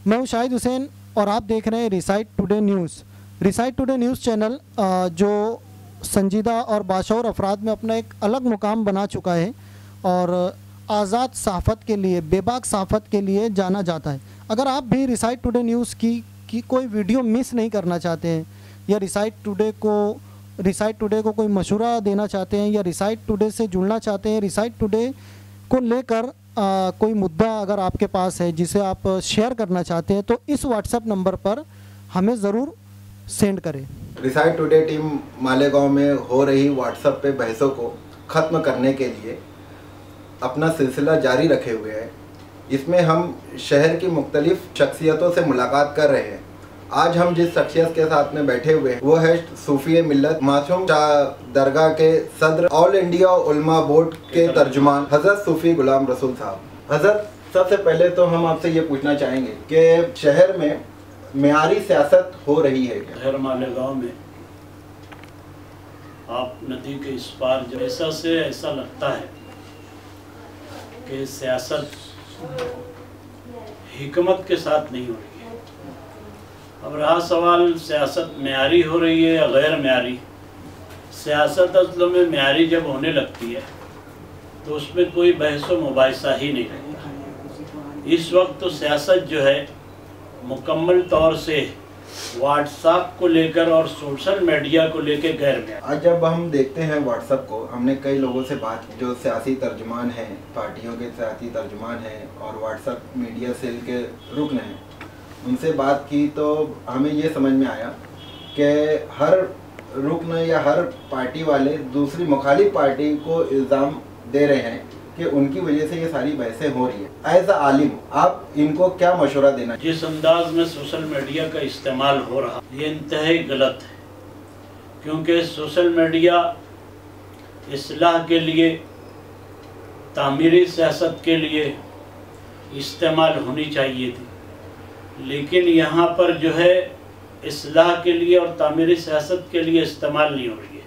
میں ہوں شاہد حسین اور آپ دیکھ رہے ہیں recite today news. Recite today news channel جو سنجیدہ اور باشعور افراد میں اپنا ایک الگ مقام بنا چکا ہے اور آزاد صحافت کے لیے، بے باک صحافت کے لیے جانا جاتا ہے۔ اگر آپ بھی ریسائٹ ٹوڈے نیوز کی کوئی ویڈیو مس نہیں کرنا چاہتے ہیں، یا ریسائٹ ٹوڈے کو کوئی مشورہ دینا چاہتے ہیں، یا ریسائٹ ٹوڈے سے جڑنا چاہتے ہیں، ریسائٹ ٹوڈے کو لے کر کوئی مدعا اگر آپ کے پاس ہے جسے آپ شیئر کرنا چاہتے ہیں، تو اس واٹس ایپ نمبر پر ہمیں ضرور سینڈ کریں۔ ریسائٹ ٹوڈے ٹیم مالیگاؤں میں ہو رہی واٹس ایپ پہ بحثوں کو ختم کرنے کے لیے اپنا سلسلہ جاری رکھے ہوئے ہے۔ اس میں ہم شہر کی مختلف شخصیتوں سے ملاقات کر رہے ہیں۔ آج ہم جس شخصیت کے ساتھ میں بیٹھے ہوئے ہیں وہ ہے صوفی ملت معصوم شاہ درگاہ کے صدر، آل انڈیا علماء بورڈ کے ترجمان حضرت صوفی غلام رسول صاحب۔ حضرت، سب سے پہلے تو ہم آپ سے یہ پوچھنا چاہیں گے کہ شہر میں معیاری سیاست ہو رہی ہے کیا؟ شہر مالیگاؤں میں آپ ندی کے اس پار جیسا سے ایسا لگتا ہے کہ سیاست حکمت کے ساتھ نہیں ہو رہی ہے۔ اب رہا سوال سیاست معیاری ہو رہی ہے یا غیر معیاری۔ سیاست اصل میں معیاری جب ہونے لگتی ہے تو اس میں کوئی بحث و مباحثہ ہی نہیں رہتا۔ اس وقت تو سیاست جو ہے مکمل طور سے واٹس ایپ کو لے کر اور سوشل میڈیا کو لے کے غیر معیاری۔ آج جب ہم دیکھتے ہیں واٹس ایپ کو، ہم نے کئی لوگوں سے بات کی جو سیاسی ترجمان ہیں، پارٹیوں کے سیاسی ترجمان ہیں اور واٹس ایپ میڈیا سیل کے رکن ہیں، ان سے بات کی تو ہمیں یہ سمجھ میں آیا کہ ہر رکن یا ہر پارٹی والے دوسری مخالف پارٹی کو الزام دے رہے ہیں کہ ان کی وجہ سے یہ ساری بحثیں ہو رہی ہیں۔ ایز اے عالم آپ ان کو کیا مشورہ دینا؟ جس انداز میں سوشل میڈیا کا استعمال ہو رہا یہ انتہائی غلط ہے، کیونکہ سوشل میڈیا اصلاح کے لیے، تعمیری سیاست کے لیے استعمال ہونی چاہیے تھی، لیکن یہاں پر جو ہے اصلاح کے لیے اور تعمیری سیاست کے لیے استعمال نہیں ہو رہی ہے،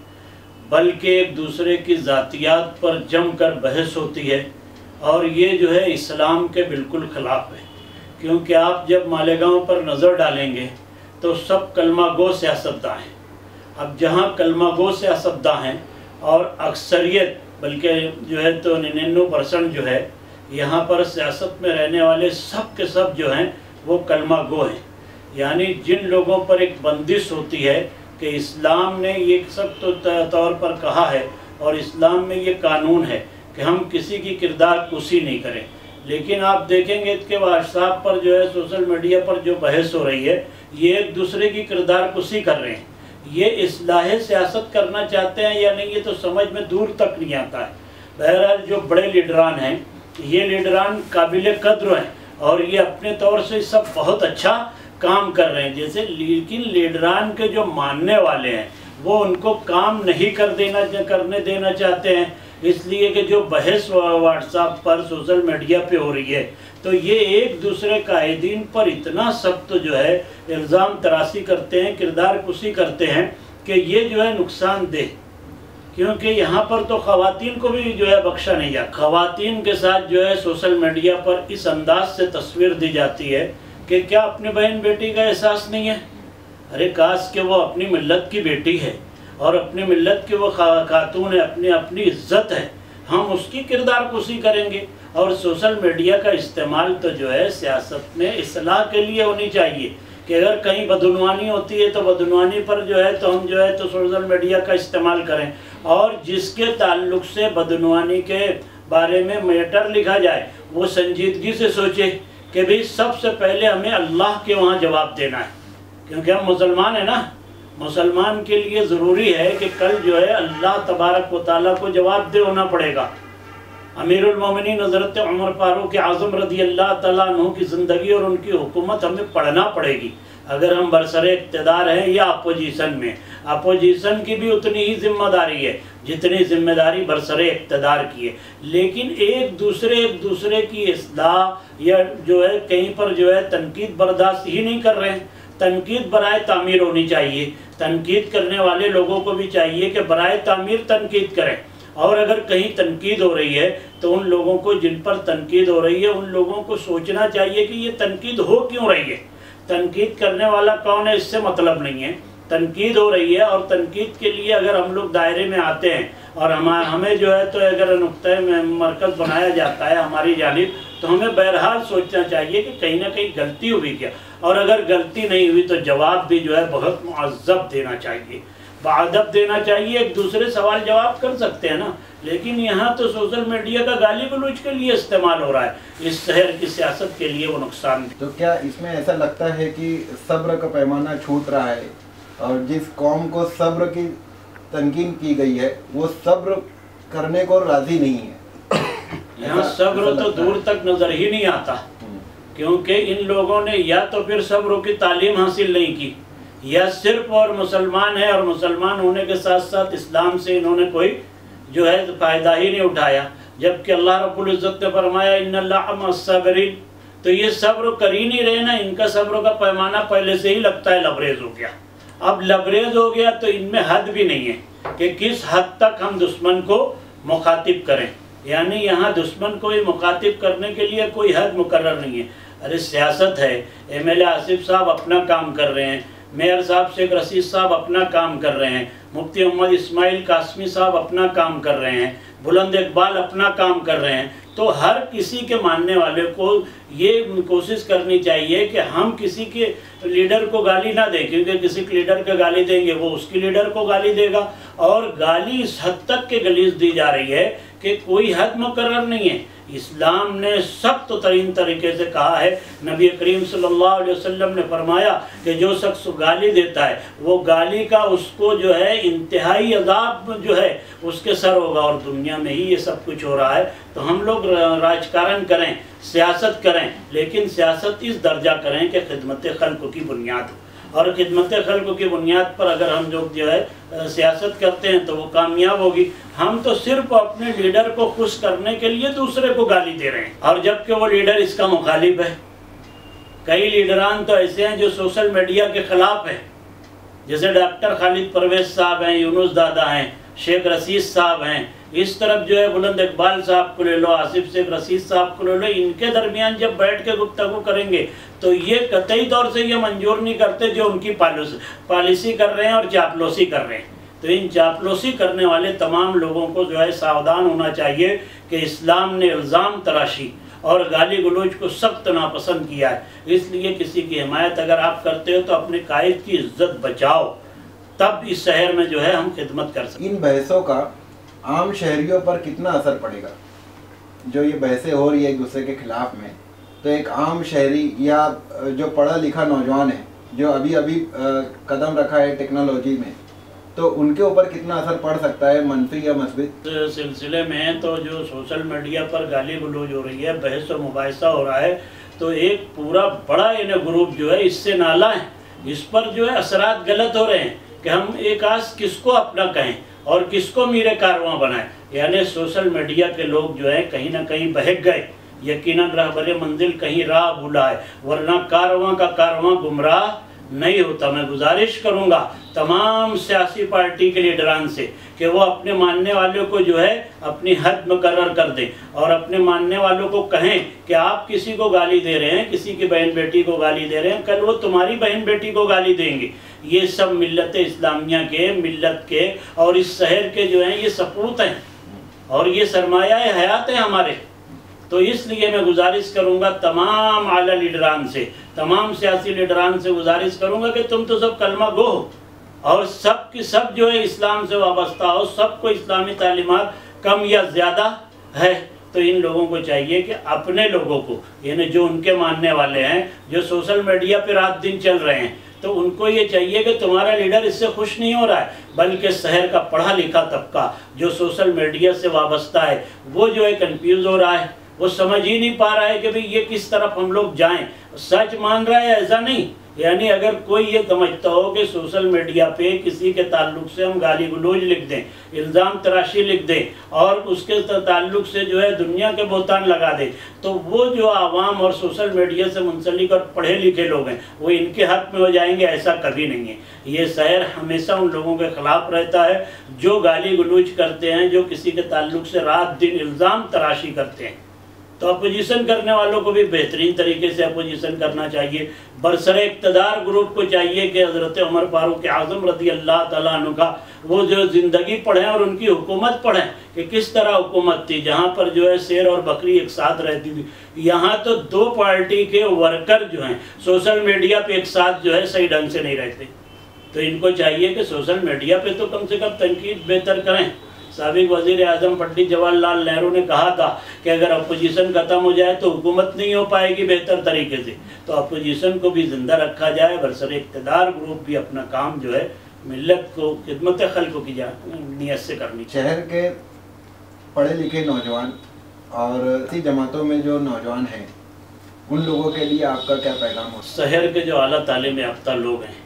بلکہ ایک دوسرے کی ذاتیات پر جم کر بحث ہوتی ہے، اور یہ جو ہے اسلام کے بالکل خلاف ہے۔ کیونکہ آپ جب مالیگاؤں پر نظر ڈالیں گے تو سب کلمہ گو سیاستداں ہیں۔ اب جہاں کلمہ گو سیاستداں ہیں اور اکثریت بلکہ جو ہے تو 99% جو ہے یہاں پر سیاست میں رہنے والے سب کے سب جو ہیں وہ کلمہ گو ہیں، یعنی جن لوگوں پر ایک بندش ہوتی ہے کہ اسلام نے یہ سخت طور پر کہا ہے اور اسلام میں یہ قانون ہے کہ ہم کسی کی کردار کشی نہیں کریں، لیکن آپ دیکھیں گے کہ واٹس ایپ پر جو ہے سوشل میڈیا پر جو بحث ہو رہی ہے یہ ایک دوسرے کی کردار کشی کر رہے ہیں۔ یہ اصلاح سیاست کرنا چاہتے ہیں یا نہیں یہ تو سمجھ میں دور تک نہیں آتا ہے۔ بہرحال جو بڑے لیڈران ہیں یہ لیڈران قابل قدر ہیں اور یہ اپنے طور سے سب بہت اچھا کام کر رہے ہیں جیسے، لیکن لیڈران کے جو ماننے والے ہیں وہ ان کو کام نہیں کرنے دینا چاہتے ہیں، اس لیے کہ جو بحث واٹس ایپ پر سوشل میڈیا پہ ہو رہی ہے تو یہ ایک دوسرے قائدین پر اتنا سخت جو ہے الزام تراشی کرتے ہیں، کردار کشی کرتے ہیں کہ یہ جو ہے نقصان دہ، کیونکہ یہاں پر تو خواتین کو بھی جو ہے بخشا نہیں جاتا۔ خواتین کے ساتھ جو ہے سوشل میڈیا پر اس انداز سے تصویر دی جاتی ہے کہ کیا اپنی بہن بیٹی کا احساس نہیں ہے؟ ارے کاش کہ وہ اپنی ملت کی بیٹی ہے اور اپنی ملت کی وہ خاتون ہے، اپنی عزت ہے، ہم اس کی کردار کشی کریں گے۔ اور سوشل میڈیا کا استعمال تو جو ہے سیاست میں اصلاح کے لیے ہونی چاہیے کہ اگر کہیں بدعنوانی ہوتی ہے تو بدعنوانی پر جو ہے تو ہم جو ہے تو سوشل میڈیا کا استعمال کریں، اور جس کے تعلق سے بدعنوانی کے بارے میں میٹر لکھا جائے وہ سنجیدگی سے سوچے کہ بھی سب سے پہلے ہمیں اللہ کے وہاں جواب دینا ہے، کیونکہ ہم مسلمان ہیں نا۔ مسلمان کے لیے ضروری ہے کہ کل جو ہے اللہ تبارک و تعالیٰ کو جواب دہ ہونا پڑے گا۔ امیر المومنین حضرت عمر فاروق اعظم رضی اللہ تعالیٰ عنہ کی زندگی اور ان کی حکومت ہمیں پڑھنا پڑے گی، اگر ہم برسر اقتدار ہیں یا اپوزیشن میں۔ اپوزیشن کی بھی اتنی ہی ذمہ داری ہے جتنی ذمہ داری برسر اقتدار کی ہے، لیکن ایک دوسرے کی اصلاح یا جو ہے کہیں پر جو ہے تنقید برداشت ہی نہیں کر رہے ہیں۔ تنقید برائے تعمیر ہونی چاہیے، تنقید کرنے والے لوگوں کو بھی چاہیے کہ برائے تعمیر تنقید کریں، اور اگر کہیں تنقید ہو رہی ہے تو ان لوگوں کو جن پر تنقید ہو رہی ہے ان لوگوں کو سوچنا چاہیے کہ یہ تنقید ہو کیوں رہی ہے، تنقید کرنے والا کون ہے اس سے مطلب نہیں ہے، تنقید ہو رہی ہے اور تنقید کے لیے اگر ہم لوگ دائرے میں آتے ہیں اور ہمیں جو ہے تو اگر نقطۂ مرکز بنایا جاتا ہے ہماری جانب تو ہمیں بہرحال سوچنا چاہیے کہ کہیں نہ کہیں غلطی ہوئی کیا، اور اگر غلطی نہیں ہوئی تو جواب بھی جو ہے بہت معذب دینا چاہیے، بادب دینا چاہیے، ایک دوسرے سوال جواب کر سکتے ہیں نا، لیکن یہاں تو سوشل میڈیا کا گالی گلوچ کے لیے استعمال ہو رہا ہے، اس شہر کی سیاست کے لیے وہ نقصان تو کیا اس میں ایسا لگتا ہے کہ صبر کا پیمانہ چھوٹ رہا ہے اور جس قوم کو صبر کی تنقید کی گئی ہے وہ صبر کرنے کو راضی نہیں ہے؟ یہاں صبر تو دور تک نظر ہی نہیں آتا، کیونکہ ان لوگوں نے یا تو پھر صبر کی تعلیم حاصل نہیں کی، یا صرف اور مسلمان ہے اور مسلمان ہونے کے ساتھ ساتھ اسلام سے انہوں نے کوئی جو ہے فائدہ ہی نہیں اٹھایا، جبکہ اللہ رب العزت نے فرمایا ان اللہ مع الصابرین، تو یہ صبر کر ہی نہیں رہے نا، ان کا صبر کا پیمانہ پہلے سے ہی لگتا ہے لبریز ہو گیا، اب لبریز ہو گیا تو ان میں حد بھی نہیں ہے کہ کس حد تک ہم دشمن کو مخاطب کریں، یعنی یہاں دشمن کو مخاطب کرنے کے لیے کوئی حد مقرر نہیں ہے، ارے سیاست ہے، ایم ایل اے آصف صاحب اپنا کام کر رہے ہیں، میئر صاحب شیخ رشید صاحب اپنا کام کر رہے ہیں، مفتی محمد اسماعیل قاسمی صاحب اپنا کام کر رہے ہیں، بلند اقبال اپنا کام کر رہے ہیں، تو ہر کسی کے ماننے والے کو یہ کوشش کرنی چاہیے کہ ہم کسی کے لیڈر کو گالی نہ دیں، کیونکہ کسی کے لیڈر کو گالی دیں گے وہ اس کی لیڈر کو گالی دے گا، اور گالی اس حد تک کے غلیظ دی جا رہی ہے کہ کوئی حد مقرر نہیں ہے۔ اسلام نے سخت ترین طریقے سے کہا ہے، نبی کریم صلی اللہ علیہ وسلم نے فرمایا کہ جو شخص گالی دیتا ہے وہ گالی کا اس کو جو ہے انتہائی عذاب جو ہے اس کے سر ہوگا، اور دنیا میں ہی یہ سب کچھ ہو رہا ہے۔ تو ہم لوگ راجکارن کریں، سیاست کریں، لیکن سیاست اس درجہ کریں کہ خدمت خلق کی بنیاد ہو، اور خدمت خلق کی بنیاد پر اگر ہم لوگ جو ہے سیاست کرتے ہیں تو وہ کامیاب ہوگی۔ ہم تو صرف اپنے لیڈر کو خوش کرنے کے لیے دوسرے کو گالی دے رہے ہیں، اور جبکہ وہ لیڈر اس کا مخالف ہے۔ کئی لیڈران تو ایسے ہیں جو سوشل میڈیا کے خلاف ہیں، جیسے ڈاکٹر خالد پرویز صاحب ہیں، یونس دادا ہیں، شیخ رشید صاحب ہیں، اس طرف جو ہے بلند اقبال صاحب کو لے لو، آصف شیخ رشید صاحب کو لے لو، ان کے درمیان جب بیٹھ کے گفتگو کریں گے تو یہ قطعی طور سے یہ منظور نہیں کرتے جو ان کی پالیسی کر رہے ہیں اور چاپلوسی کر رہے ہیں۔ تو ان چاپلوسی کرنے والے تمام لوگوں کو جو ہے ساودھان ہونا چاہیے کہ اسلام نے الزام تراشی اور گالی گلوچ کو سخت ناپسند کیا ہے، اس لیے کسی کی حمایت اگر آپ کرتے ہو تو اپنے قائد کی عزت بچاؤ، تب اس شہر میں جو ہے ہم خدمت کر سکیں۔ ان بحثوں کا عام شہریوں پر کتنا اثر پڑے گا؟ جو یہ بحثیں ہو رہی ہے ایک دوسرے کے خلاف میں، تو ایک عام شہری یا جو پڑھا لکھا نوجوان ہے جو ابھی قدم رکھا ہے ٹیکنالوجی میں، تو ان کے اوپر کتنا اثر پڑ سکتا ہے، منفی یا مثبت؟ سلسلے میں تو جو سوشل میڈیا پر گالی گلوچ ہو رہی ہے، بحث و مباحثہ ہو رہا ہے، تو ایک پورا بڑا گروپ جو ہے اس سے نالا ہے، اس پر جو ہے اثرات غلط ہو رہے ہیں کہ ہم ایک آج کس کو اپنا کہیں اور کس کو میرے کارواں بنائیں، یعنی سوشل میڈیا کے لوگ جو ہے کہیں نہ کہیں بہک گئے، یقیناً رہبر منزل کہیں راہ بھولا ہے، ورنہ کارواں کا کارواں گمراہ نہیں ہوتا۔ میں گزارش کروں گا تمام سیاسی پارٹی کے لیڈران سے کہ وہ اپنے ماننے والوں کو جو ہے اپنی حد مقرر کر دیں، اور اپنے ماننے والوں کو کہیں کہ آپ کسی کو گالی دے رہے ہیں، کسی کی بہن بیٹی کو گالی دے رہے ہیں، کل وہ تمہاری بہن بیٹی کو گالی دیں گے۔ یہ سب ملت اسلامیہ کے، ملت کے اور اس شہر کے جو ہیں یہ سپوت ہیں، اور یہ سرمایہ حیات ہیں ہمارے۔ تو اس لیے میں گزارش کروں گا تمام اعلیٰ لیڈران سے، تمام سیاسی لیڈران سے گزارش کروں گا کہ تم تو سب کلمہ گو ہو، اور سب کی سب جو ہے اسلام سے وابستہ ہو، سب کو اسلامی تعلیمات کم یا زیادہ ہے، تو ان لوگوں کو چاہیے کہ اپنے لوگوں کو، یعنی جو ان کے ماننے والے ہیں، جو سوشل میڈیا پہ رات دن چل رہے ہیں، تو ان کو یہ چاہیے کہ تمہارا لیڈر اس سے خوش نہیں ہو رہا ہے، بلکہ شہر کا پڑھا لکھا طبقہ جو سوشل میڈیا سے وابستہ ہے وہ جو ہے کنفیوز ہو رہا ہے، وہ سمجھ ہی نہیں پا رہا ہے کہ بھئی یہ کس طرف ہم لوگ جائیں. سچ مان رہا ہے ایسا نہیں، یعنی اگر کوئی یہ سمجھتا ہو کہ سوشل میڈیا پہ کسی کے تعلق سے ہم گالی گلوچ لکھ دیں، الزام تراشی لکھ دیں اور اس کے تعلق سے جو ہے دنیا کے بہتان لگا دیں، تو وہ جو عوام اور سوشل میڈیا سے منسلک اور پڑھے لکھے لوگ ہیں وہ ان کے حق میں ہو جائیں گے. ایسا کبھی نہیں ہے. یہ شہر ہمیشہ ان لوگوں کے خلاف رہتا ہے جو گالی گلوچ کرتے ہیں، جو کسی کے تعلق سے رات دن الزام تراشی کرتے ہیں. تو اپوزیشن کرنے والوں کو بھی بہترین طریقے سے اپوزیشن کرنا چاہیے. برسر اقتدار گروپ کو چاہیے کہ حضرت عمر فاروق اعظم رضی اللہ تعالیٰ عنہ کا وہ جو زندگی پڑھیں اور ان کی حکومت پڑھیں کہ کس طرح حکومت تھی، جہاں پر جو ہے شیر اور بکری ایک ساتھ رہتی تھی. یہاں تو دو پارٹی کے ورکر جو ہیں سوشل میڈیا پہ ایک ساتھ جو ہے صحیح ڈھنگ سے نہیں رہتے. تو ان کو چاہیے کہ سوشل میڈیا پہ تو کم سے کم تنقید بہتر کریں. سابق وزیر اعظم پنڈت جواہر لال نہرو نے کہا تھا کہ اگر اپوزیشن ختم ہو جائے تو حکومت نہیں ہو پائے گی بہتر طریقے سے. تو اپوزیشن کو بھی زندہ رکھا جائے. برسر اقتدار گروپ بھی اپنا کام جو ہے ملت کو خدمت خلق کی نیت سے کرنی چاہیے. شہر کے پڑھے لکھے نوجوان اور اسی جماعتوں میں جو نوجوان ہیں ان لوگوں کے لیے آپ کا کیا پیغام ہو؟ شہر کے جو اعلیٰ تعلیم یافتہ لوگ ہیں،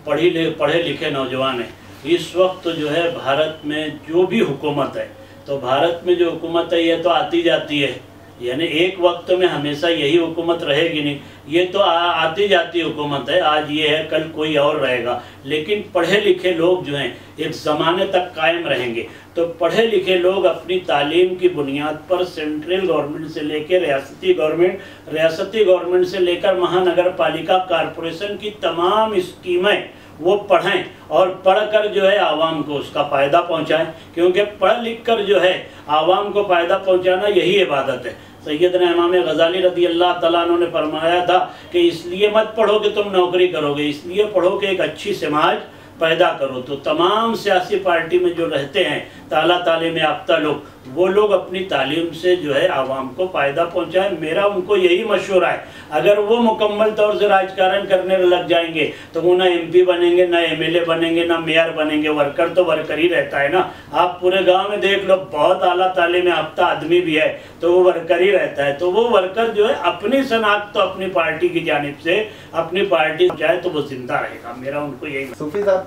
پڑھے لکھے نوجوان ہیں، اس وقت جو ہے بھارت میں جو بھی حکومت ہے، تو بھارت میں جو حکومت ہے یہ تو آتی جاتی ہے، یعنی ایک وقت میں ہمیشہ یہی حکومت رہے گی نہیں، یہ تو آتی جاتی حکومت ہے. آج یہ ہے کل کوئی اور رہے گا، لیکن پڑھے لکھے لوگ جو ہیں ایک زمانے تک قائم رہیں گے. تو پڑھے لکھے لوگ اپنی تعلیم کی بنیاد پر سینٹرل گورنمنٹ سے لے کے ریاستی گورنمنٹ سے لے کر مہانگر پالیکا کارپوریشن کی تمام اسکیمیں وہ پڑھیں اور پڑھ کر جو ہے عوام کو اس کا فائدہ پہنچائیں، کیونکہ پڑھ لکھ کر جو ہے عوام کو فائدہ پہنچانا یہی عبادت ہے. سیدنا امام غزالی رضی اللہ تعالیٰ عنہ نے فرمایا تھا کہ اس لیے مت پڑھو کہ تم نوکری کرو گے، اس لیے پڑھو کہ ایک اچھی سماج پیدا کرو. تو تمام سیاسی پارٹی میں جو رہتے ہیں اعلیٰ تعلیم یافتہ لوگ، وہ لوگ اپنی تعلیم سے جو ہے عوام کو فائدہ پہنچائیں. میرا ان کو یہی مشورہ ہے. اگر وہ مکمل طور سے راجکارن کرنے لگ جائیں گے تو وہ نہ ایم پی بنیں گے، نہ ایم ایل اے بنیں گے، نہ میئر بنیں گے. ورکر تو ورکر ہی رہتا ہے نا. آپ پورے گاؤں میں دیکھ لو، بہت اعلیٰ تعلیم یافتہ آدمی بھی ہے تو وہ ورکر ہی رہتا ہے. تو وہ ورکر جو ہے اپنی شناخت تو اپنی پارٹی کی جانب سے اپنی پارٹی چاہے تو وہ زندہ رہے گا. میرا ان کو یہی. صوفی صاحب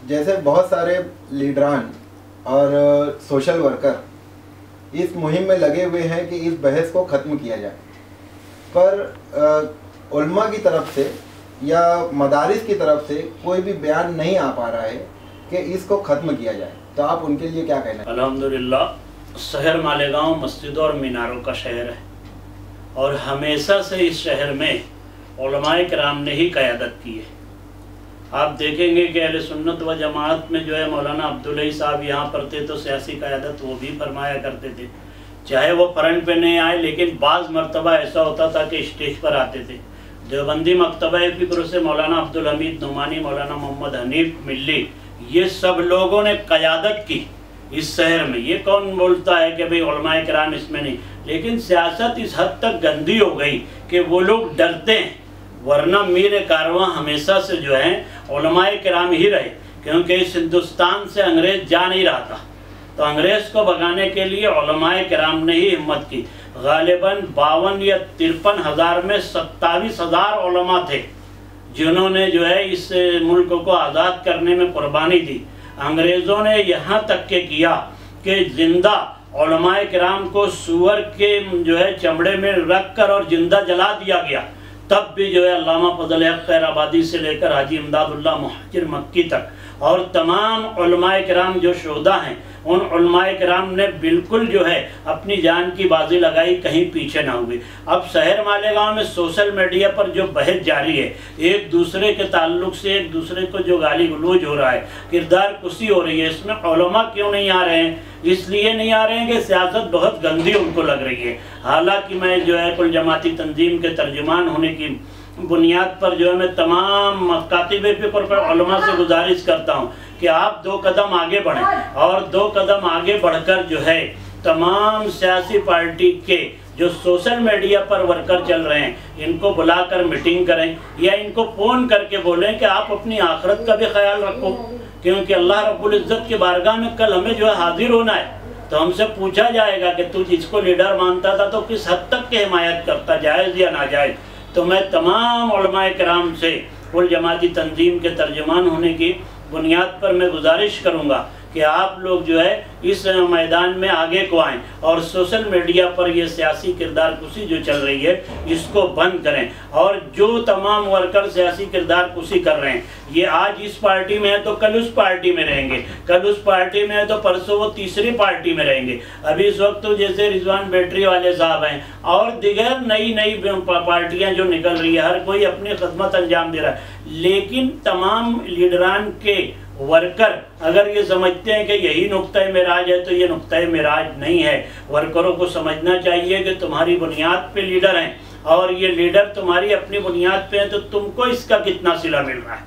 جیسے بہت سارے لیڈران اور سوشل ورکر اس مہم میں لگے ہوئے ہیں کہ اس بحث کو ختم کیا جائے، پر علماء کی طرف سے یا مدارس کی طرف سے کوئی بھی بیان نہیں آ پا رہا ہے کہ اس کو ختم کیا جائے. تو آپ ان کے لیے کیا کہنا ہے؟ الحمدللہ شہر مالیگاؤں مسجدوں اور میناروں کا شہر ہے، اور ہمیشہ سے اس شہر میں علماء کرام نے ہی قیادت کی ہے. آپ دیکھیں گے کہ اہل سنت و جماعت میں جو ہے مولانا عبداللہ صاحب یہاں پر تھے تو سیاسی قیادت وہ بھی فرمایا کرتے تھے، چاہے وہ فرنٹ پہ نہیں آئے، لیکن بعض مرتبہ ایسا ہوتا تھا کہ اسٹیج پر آتے تھے. دیوبندی مکتبہ فکر سے مولانا عبدالحمید نعمانی، مولانا محمد حنیف ملی، یہ سب لوگوں نے قیادت کی اس شہر میں. یہ کون بولتا ہے کہ بھئی علماء کرام اس میں نہیں؟ لیکن سیاست اس حد تک گندی ہو گئی کہ وہ لوگ ڈرتے ہیں، ورنہ میر کارواں ہمیشہ سے جو ہے علماء کرام ہی رہے، کیونکہ اس ہندوستان سے انگریز جا نہیں رہا تھا. تو انگریز کو بھگانے کے لیے علماء کرام نے ہی ہمت کی. غالباً 52 یا 53 ہزار میں 27,000 علماء تھے جنہوں نے جو ہے اس ملک کو آزاد کرنے میں قربانی دی. انگریزوں نے یہاں تک کہ کیا کہ زندہ علماء کرام کو سور کے جو ہے چمڑے میں رکھ کر اور زندہ جلا دیا گیا. تب بھی جو ہے علامہ فضل حق خیر آبادی سے لے کر حاجی امداد اللہ مہاجر مکی تک اور تمام علماء کرام جو شہداء ہیں، ان علماء کرام نے بالکل جو ہے اپنی جان کی بازی لگائی، کہیں پیچھے نہ ہوئے. اب شہر مالیگاؤں میں سوشل میڈیا پر جو بحث جاری ہے، ایک دوسرے کے تعلق سے ایک دوسرے کو جو گالی گلوچ ہو رہا ہے، کردار کشی ہو رہی ہے، اس میں علماء کیوں نہیں آ رہے ہیں؟ اس لیے نہیں آ رہے ہیں کہ سیاست بہت گندی ان کو لگ رہی ہے. حالانکہ میں جو ہے کل جماعتی تنظیم کے ترجمان ہونے کی بنیاد پر جو ہے میں تمام کاتب فکر پر علماء سے گزارش کرتا ہوں کہ آپ 2 قدم آگے بڑھیں، اور 2 قدم آگے بڑھ کر جو ہے تمام سیاسی پارٹی کے جو سوشل میڈیا پر ورکر چل رہے ہیں ان کو بلا کر میٹنگ کریں، یا ان کو فون کر کے بولیں کہ آپ اپنی آخرت کا بھی خیال رکھو، کیونکہ اللہ رب العزت کے بارگاہ میں کل ہمیں جو ہے حاضر ہونا ہے. تو ہم سے پوچھا جائے گا کہ تو جس کو لیڈر مانتا تھا تو کس حد تک کی حمایت کرتا، جائز یا ناجائز۔ تو میں تمام علماء کرام سے کل جماعتی تنظیم کے ترجمان ہونے کی بنیاد پر میں گزارش کروں گا کہ آپ لوگ جو ہے اس میدان میں آگے کو آئیں اور سوشل میڈیا پر یہ سیاسی کردار کشی جو چل رہی ہے اس کو بند کریں، اور جو تمام ورکر سیاسی کردار کشی کر رہے ہیں یہ آج اس پارٹی میں ہے تو کل اس پارٹی میں رہیں گے، کل اس پارٹی میں ہے تو پرسوں وہ تیسری پارٹی میں رہیں گے۔ ابھی اس وقت تو جیسے رضوان بیٹری والے صاحب ہیں اور دیگر نئی پارٹیاں جو نکل رہی ہے، ہر کوئی اپنی خدمت انجام دے رہا ہے، لیکن تمام لیڈران کے ورکر اگر یہ سمجھتے ہیں کہ یہی نقطۂ معراج ہے تو یہ نقطۂ معراج نہیں ہے۔ ورکروں کو سمجھنا چاہیے کہ تمہاری بنیاد پہ لیڈر ہیں اور یہ لیڈر تمہاری اپنی بنیاد پہ ہیں، تو تم کو اس کا کتنا صلہ مل رہا ہے؟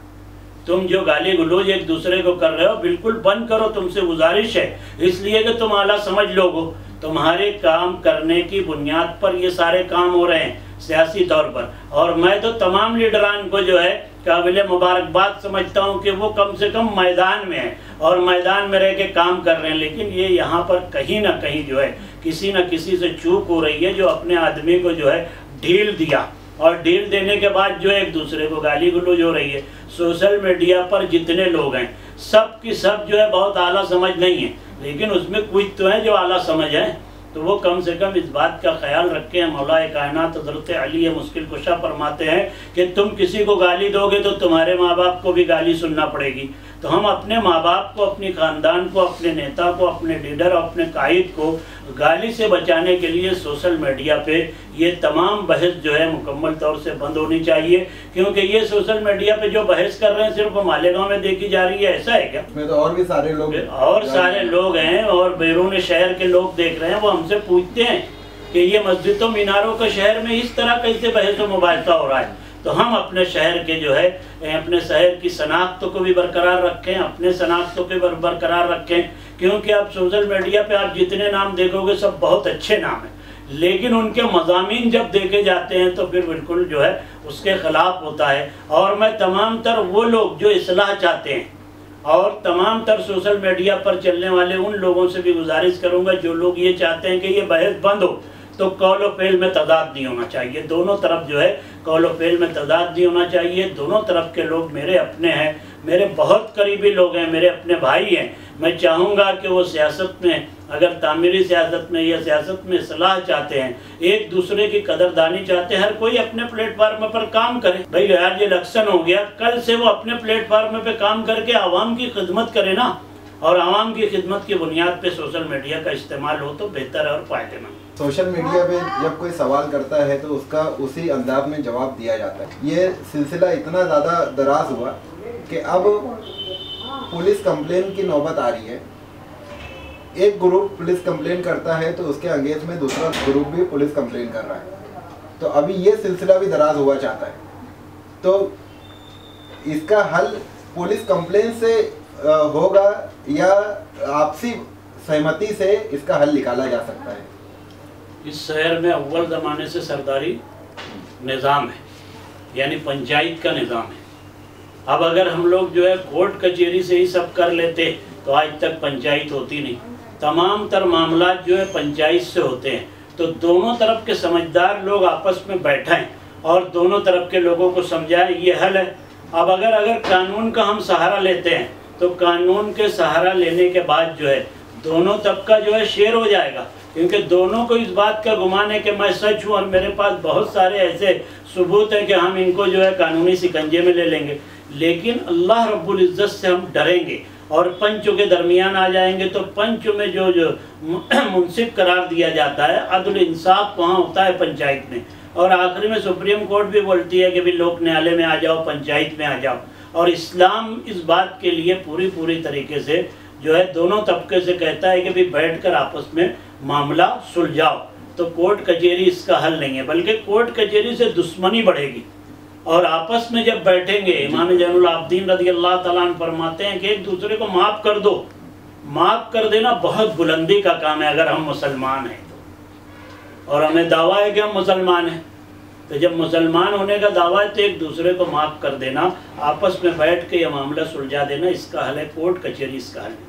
تم جو گالی گلوچ ایک دوسرے کو کر رہے ہو بالکل بند کرو، تم سے گزارش ہے، اس لیے کہ تم اعلیٰ سمجھ لوگ ہو۔ تمہارے کام کرنے کی بنیاد پر یہ سارے کام ہو رہے ہیں سیاسی طور پر، اور میں تو تمام لیڈران کو جو ہے قابل مبارکباد سمجھتا ہوں کہ وہ کم سے کم میدان میں ہیں اور میدان میں رہ کے کام کر رہے ہیں، لیکن یہ یہاں پر کہیں نہ کہیں جو ہے کسی نہ کسی سے چوک ہو رہی ہے، جو اپنے آدمی کو جو ہے ڈھیل دیا اور ڈھیل دینے کے بعد جو ایک دوسرے کو گالی گلوچ ہو رہی ہے۔ سوشل میڈیا پر جتنے لوگ ہیں سب کی سب جو ہے بہت اعلیٰ سمجھ نہیں ہے، لیکن اس میں کچھ تو ہیں جو اعلیٰ سمجھ ہیں، تو وہ کم سے کم اس بات کا خیال رکھیں۔ مولا کائنات حضرت علی مشکل کشا فرماتے ہیں کہ تم کسی کو گالی دو گے تو تمہارے ماں باپ کو بھی گالی سننا پڑے گی، تو ہم اپنے ماں باپ کو، اپنی خاندان کو، اپنے نیتا کو، اپنے لیڈر اور اپنے قائد کو گالی سے بچانے کے لیے سوشل میڈیا پہ یہ تمام بحث جو ہے مکمل طور سے بند ہونی چاہیے، کیونکہ یہ سوشل میڈیا پہ جو بحث کر رہے ہیں صرف مالیگاؤں میں دیکھی جا رہی ہے، ایسا ہے کیا؟ میں تو اور بھی سارے لوگ ہیں اور بیرون شہر کے لوگ دیکھ رہے ہیں، وہ ہم سے پوچھتے ہیں کہ یہ مسجد و میناروں کے شہر میں اس طرح کیسے بحث و مباحثہ ہو رہا ہے؟ تو ہم اپنے شہر کے جو ہے اپنے شہر کی شناخت کو بھی برقرار رکھیں، اپنے شناختوں کو بھی برقرار رکھیں، کیونکہ آپ سوشل میڈیا پہ آپ جتنے نام دیکھو گے سب بہت اچھے نام ہیں، لیکن ان کے مضامین جب دیکھے جاتے ہیں تو پھر بالکل جو ہے اس کے خلاف ہوتا ہے۔ اور میں تمام تر وہ لوگ جو اصلاح چاہتے ہیں اور تمام تر سوشل میڈیا پر چلنے والے ان لوگوں سے بھی گزارش کروں گا جو لوگ یہ چاہتے ہیں کہ یہ بحث بند ہو، تو قول و فعل میں تضاد نہیں ہونا چاہیے، دونوں طرف جو ہے قول و فعل میں تضاد نہیں ہونا چاہیے۔ دونوں طرف کے لوگ میرے اپنے ہیں، میرے بہت قریبی لوگ ہیں، میرے اپنے بھائی ہیں۔ میں چاہوں گا کہ وہ سیاست میں اگر تعمیری سیاست میں یا سیاست میں اصلاح چاہتے ہیں، ایک دوسرے کی قدردانی چاہتے ہیں، ہر کوئی اپنے پلیٹ فارم پر کام کرے۔ بھائی یار یہ الیکشن ہو گیا، کل سے وہ اپنے پلیٹ فارم پہ کام کر کے عوام کی خدمت کرے نا، اور عوام کی خدمت کی بنیاد پہ سوشل میڈیا کا استعمال ہو تو بہتر ہے اور فائدہ مند۔ سوشل میڈیا پہ جب کوئی سوال کرتا ہے تو اس کا اسی انداز میں جواب دیا جاتا ہے۔ یہ سلسلہ اتنا زیادہ دراز ہوا کہ اب پولیس کمپلین کی نوبت آ رہی ہے۔ ایک گروپ پولیس کمپلین کرتا ہے تو اس کے انگیز میں دوسرا گروپ بھی پولیس کمپلین کر رہا ہے، تو ابھی یہ سلسلہ بھی دراز ہوا چاہتا ہے۔ تو اس کا حل پولیس کمپلین سے ہوگا یا آپسی سہمتی سے اس کا حل نکالا جا سکتا ہے؟ اس شہر میں اول زمانے سے سرداری نظام ہے، یعنی پنچایت کا نظام ہے۔ اب اگر ہم لوگ جو ہے کورٹ کچہری سے ہی سب کر لیتے تو آج تک پنچایت ہوتی نہیں۔ تمام تر معاملات جو ہے پنچایت سے ہوتے ہیں، تو دونوں طرف کے سمجھدار لوگ آپس میں بیٹھیں اور دونوں طرف کے لوگوں کو سمجھائیں یہ حل ہے۔ اب اگر قانون کا ہم سہارا لیتے ہیں تو قانون کے سہارا لینے کے بعد جو ہے دونوں طبقہ جو ہے شیئر ہو جائے گا، کیونکہ دونوں کو اس بات کا گمان ہے کہ میں سچ ہوں اور میرے پاس بہت سارے ایسے ثبوت ہیں کہ ہم ان کو جو ہے قانونی شکنجے میں لے لیں گے۔ لیکن اللہ رب العزت سے ہم ڈریں گے اور پنچوں کے درمیان آ جائیں گے، تو پنچ میں جو منصف قرار دیا جاتا ہے، عدل انصاف وہاں ہوتا ہے پنچایت میں، اور آخری میں سپریم کورٹ بھی بولتی ہے کہ بھی لوک نیالے میں آ جاؤ، پنچایت میں آ جاؤ۔ اور اسلام اس بات کے لیے پوری طریقے سے جو ہے دونوں طبقے سے کہتا ہے کہ بھی بیٹھ کر آپس میں معاملہ سلجھاؤ۔ تو کورٹ کچہری اس کا حل نہیں ہے، بلکہ کورٹ کچہری سے دشمنی بڑھے گی، اور آپس میں جب بیٹھیں گے، امام زین العابدین رضی اللہ تعالیٰ عنہ فرماتے ہیں کہ ایک دوسرے کو معاف کر دو۔ معاف کر دینا بہت بلندی کا کام ہے اگر ہم مسلمان ہیں تو، اور ہمیں دعویٰ ہے کہ ہم مسلمان ہیں، تو جب مسلمان ہونے کا دعویٰ ہے تو ایک دوسرے کو معاف کر دینا، آپس میں بیٹھ کے یہ معاملہ سلجھا دینا، اس کا حل ہے کورٹ کچہری، اس کا حل ہے۔